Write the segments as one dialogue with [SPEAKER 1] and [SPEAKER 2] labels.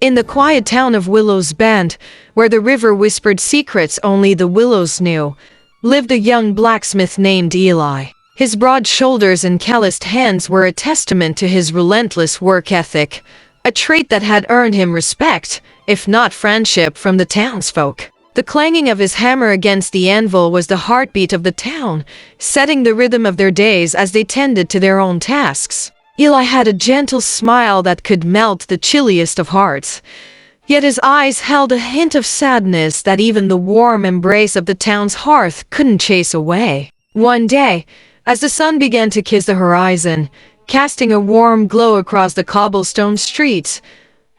[SPEAKER 1] In the quiet town of Willow's Bend, where the river whispered secrets only the willows knew, lived a young blacksmith named Eli. His broad shoulders and calloused hands were a testament to his relentless work ethic, a trait that had earned him respect, if not friendship, from the townsfolk. The clanging of his hammer against the anvil was the heartbeat of the town, setting the rhythm of their days as they tended to their own tasks. Eli had a gentle smile that could melt the chilliest of hearts, yet his eyes held a hint of sadness that even the warm embrace of the town's hearth couldn't chase away. One day, as the sun began to kiss the horizon, casting a warm glow across the cobblestone streets,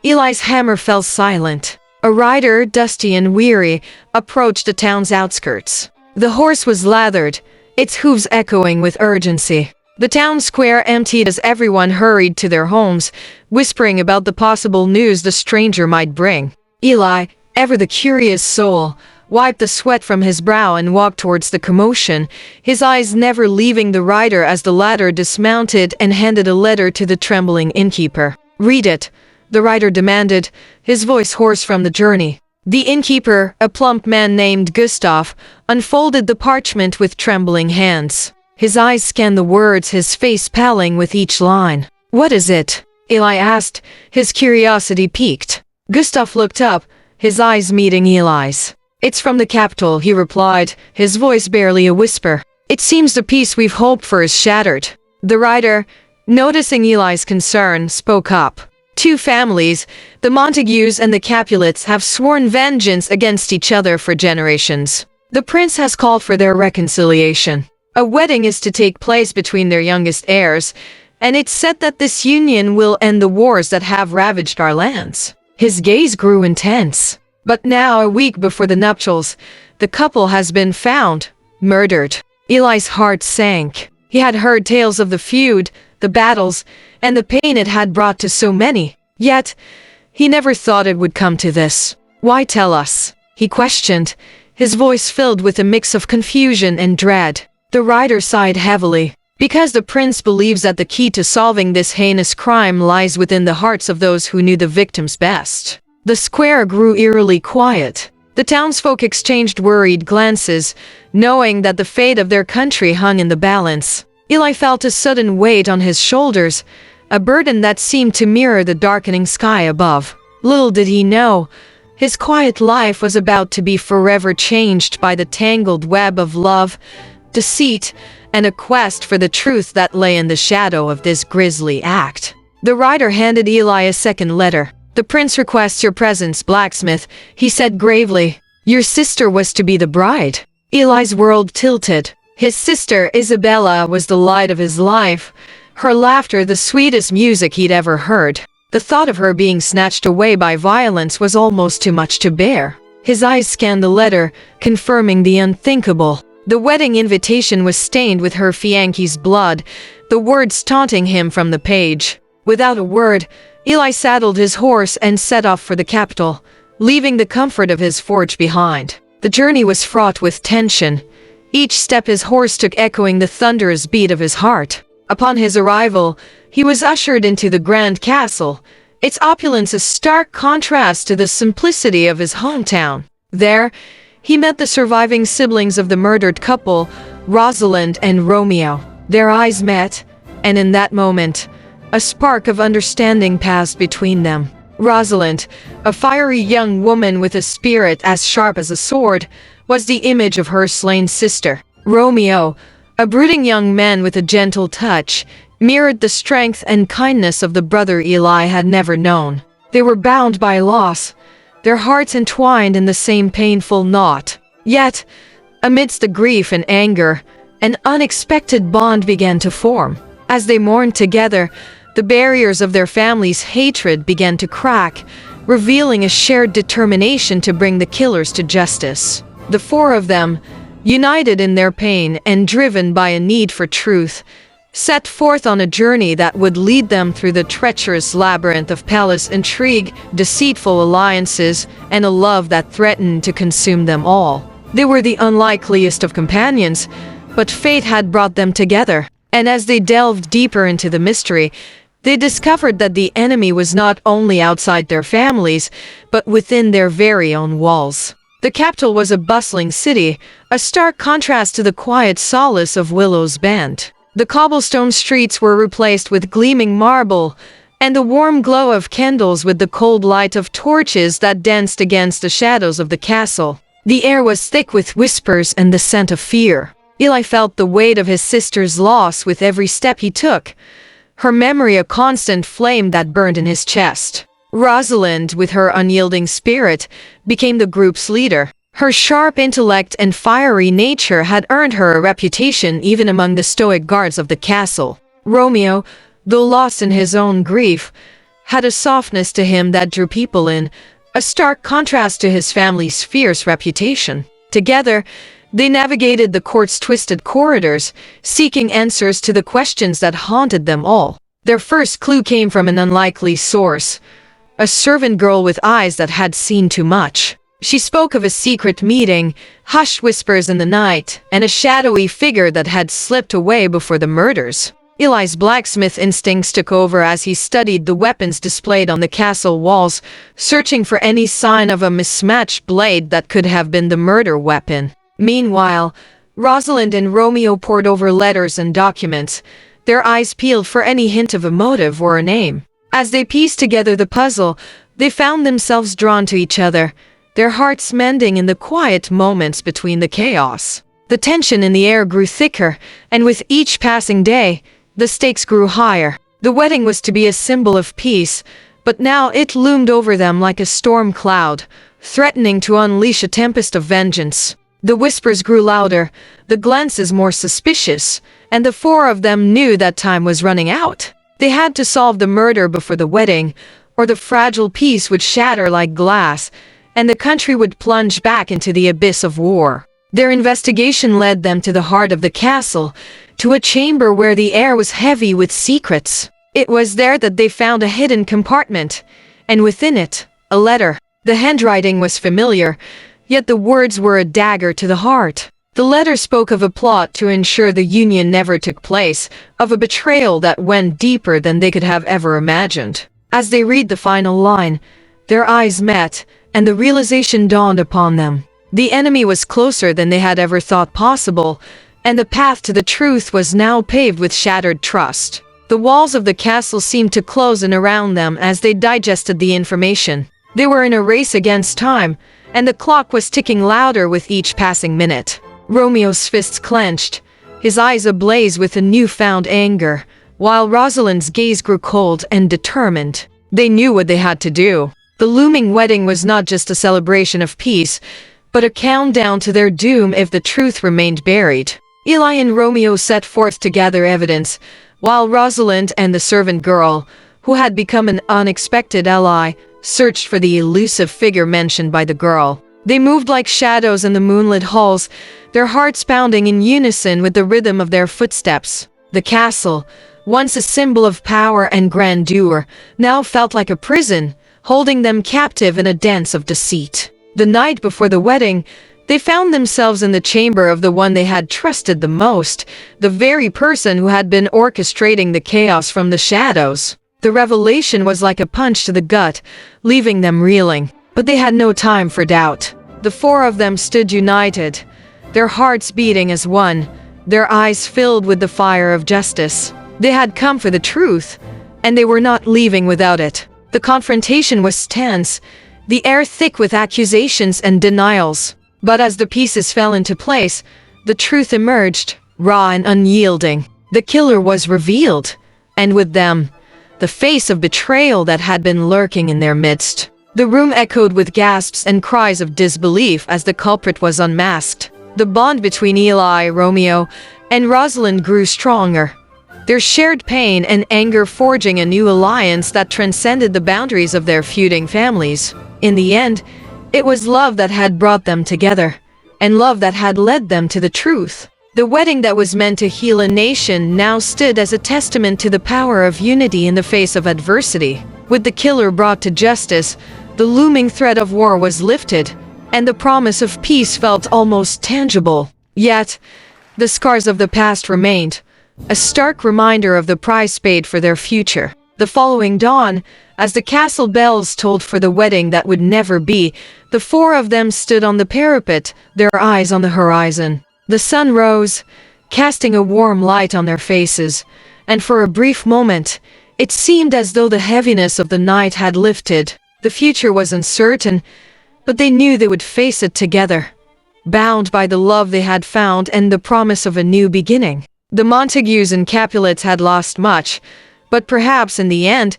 [SPEAKER 1] Eli's hammer fell silent. A rider, dusty and weary, approached the town's outskirts. The horse was lathered, its hooves echoing with urgency. The town square emptied as everyone hurried to their homes, whispering about the possible news the stranger might bring. Eli, ever the curious soul, wiped the sweat from his brow and walked towards the commotion, his eyes never leaving the rider as the latter dismounted and handed a letter to the trembling innkeeper. "Read it," the rider demanded, his voice hoarse from the journey. The innkeeper, a plump man named Gustav, unfolded the parchment with trembling hands. His eyes scanned the words, his face paling with each line. "What is it?" Eli asked, his curiosity piqued. Gustav looked up, his eyes meeting Eli's. "It's from the capital," he replied, his voice barely a whisper. "It seems the peace we've hoped for is shattered." The rider, noticing Eli's concern, spoke up. "Two families, the Montagues and the Capulets, have sworn vengeance against each other for generations. The prince has called for their reconciliation. A wedding is to take place between their youngest heirs, and it's said that this union will end the wars that have ravaged our lands." His gaze grew intense. "But now, a week before the nuptials, the couple has been found, murdered." Eli's heart sank. He had heard tales of the feud, the battles, and the pain it had brought to so many. Yet, he never thought it would come to this. "Why tell us?" he questioned, his voice filled with a mix of confusion and dread. The rider sighed heavily. "Because the prince believes that the key to solving this heinous crime lies within the hearts of those who knew the victims best." The square grew eerily quiet. The townsfolk exchanged worried glances, knowing that the fate of their country hung in the balance. Eli felt a sudden weight on his shoulders, a burden that seemed to mirror the darkening sky above. Little did he know, his quiet life was about to be forever changed by the tangled web of love, deceit, and a quest for the truth that lay in the shadow of this grisly act. The rider handed Eli a second letter. "The prince requests your presence, blacksmith," he said gravely. "Your sister was to be the bride." Eli's world tilted. His sister, Isabella, was the light of his life, her laughter the sweetest music he'd ever heard. The thought of her being snatched away by violence was almost too much to bear. His eyes scanned the letter, confirming the unthinkable. The wedding invitation was stained with her fiancé's blood, the words taunting him from the page. Without a word, Eli saddled his horse and set off for the capital, leaving the comfort of his forge behind. The journey was fraught with tension, each step his horse took echoing the thunderous beat of his heart. Upon his arrival, he was ushered into the grand castle, its opulence a stark contrast to the simplicity of his hometown. There, he met the surviving siblings of the murdered couple, Rosalind and Romeo. Their eyes met, and in that moment, a spark of understanding passed between them. Rosalind, a fiery young woman with a spirit as sharp as a sword, was the image of her slain sister. Romeo, a brooding young man with a gentle touch, mirrored the strength and kindness of the brother Eli had never known. They were bound by loss, their hearts entwined in the same painful knot. Yet, amidst the grief and anger, an unexpected bond began to form. As they mourned together, the barriers of their family's hatred began to crack, revealing a shared determination to bring the killers to justice. The four of them, united in their pain and driven by a need for truth, set forth on a journey that would lead them through the treacherous labyrinth of palace intrigue, deceitful alliances, and a love that threatened to consume them all. They were the unlikeliest of companions, but fate had brought them together. And as they delved deeper into the mystery, they discovered that the enemy was not only outside their families, but within their very own walls. The capital was a bustling city, a stark contrast to the quiet solace of Willow's Bend. The cobblestone streets were replaced with gleaming marble, and the warm glow of candles with the cold light of torches that danced against the shadows of the castle. The air was thick with whispers and the scent of fear. Eli felt the weight of his sister's loss with every step he took, her memory a constant flame that burned in his chest. Rosalind, with her unyielding spirit, became the group's leader. Her sharp intellect and fiery nature had earned her a reputation even among the stoic guards of the castle. Romeo, though lost in his own grief, had a softness to him that drew people in, a stark contrast to his family's fierce reputation. Together, they navigated the court's twisted corridors, seeking answers to the questions that haunted them all. Their first clue came from an unlikely source, a servant girl with eyes that had seen too much. She spoke of a secret meeting, hushed whispers in the night, and a shadowy figure that had slipped away before the murders. Eli's blacksmith instincts took over as he studied the weapons displayed on the castle walls, searching for any sign of a mismatched blade that could have been the murder weapon. Meanwhile, Rosalind and Romeo pored over letters and documents, their eyes peeled for any hint of a motive or a name. As they pieced together the puzzle, they found themselves drawn to each other, their hearts mending in the quiet moments between the chaos. The tension in the air grew thicker, and with each passing day, the stakes grew higher. The wedding was to be a symbol of peace, but now it loomed over them like a storm cloud, threatening to unleash a tempest of vengeance. The whispers grew louder, the glances more suspicious, and the four of them knew that time was running out. They had to solve the murder before the wedding, or the fragile peace would shatter like glass, and the country would plunge back into the abyss of war. Their investigation led them to the heart of the castle, to a chamber where the air was heavy with secrets. It was there that they found a hidden compartment, and within it, a letter. The handwriting was familiar, yet the words were a dagger to the heart. The letter spoke of a plot to ensure the union never took place, of a betrayal that went deeper than they could have ever imagined. As they read the final line, their eyes met, and the realization dawned upon them. The enemy was closer than they had ever thought possible, and the path to the truth was now paved with shattered trust. The walls of the castle seemed to close in around them as they digested the information. They were in a race against time, and the clock was ticking louder with each passing minute. Romeo's fists clenched, his eyes ablaze with a newfound anger, while Rosalind's gaze grew cold and determined. They knew what they had to do. The looming wedding was not just a celebration of peace, but a countdown to their doom if the truth remained buried. Eli and Romeo set forth to gather evidence, while Rosalind and the servant girl, who had become an unexpected ally, searched for the elusive figure mentioned by the girl. They moved like shadows in the moonlit halls, their hearts pounding in unison with the rhythm of their footsteps. The castle, once a symbol of power and grandeur, now felt like a prison, holding them captive in a dance of deceit. The night before the wedding, they found themselves in the chamber of the one they had trusted the most, the very person who had been orchestrating the chaos from the shadows. The revelation was like a punch to the gut, leaving them reeling. But they had no time for doubt. The four of them stood united, their hearts beating as one, their eyes filled with the fire of justice. They had come for the truth, and they were not leaving without it. The confrontation was tense, the air thick with accusations and denials. But as the pieces fell into place, the truth emerged, raw and unyielding. The killer was revealed, and with them, the face of betrayal that had been lurking in their midst. The room echoed with gasps and cries of disbelief as the culprit was unmasked. The bond between Eli, Romeo, and Rosalind grew stronger, their shared pain and anger forging a new alliance that transcended the boundaries of their feuding families. In the end, it was love that had brought them together, and love that had led them to the truth. The wedding that was meant to heal a nation now stood as a testament to the power of unity in the face of adversity. With the killer brought to justice, the looming threat of war was lifted, and the promise of peace felt almost tangible. Yet, the scars of the past remained, a stark reminder of the price paid for their future. The following dawn, as the castle bells tolled for the wedding that would never be, the four of them stood on the parapet, their eyes on the horizon. The sun rose, casting a warm light on their faces, and for a brief moment, it seemed as though the heaviness of the night had lifted. The future was uncertain, but they knew they would face it together, bound by the love they had found and the promise of a new beginning. The Montagues and Capulets had lost much, but perhaps in the end,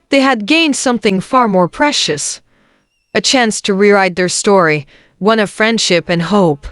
[SPEAKER 1] they had gained something far more precious. A chance to rewrite their story, one of friendship and hope.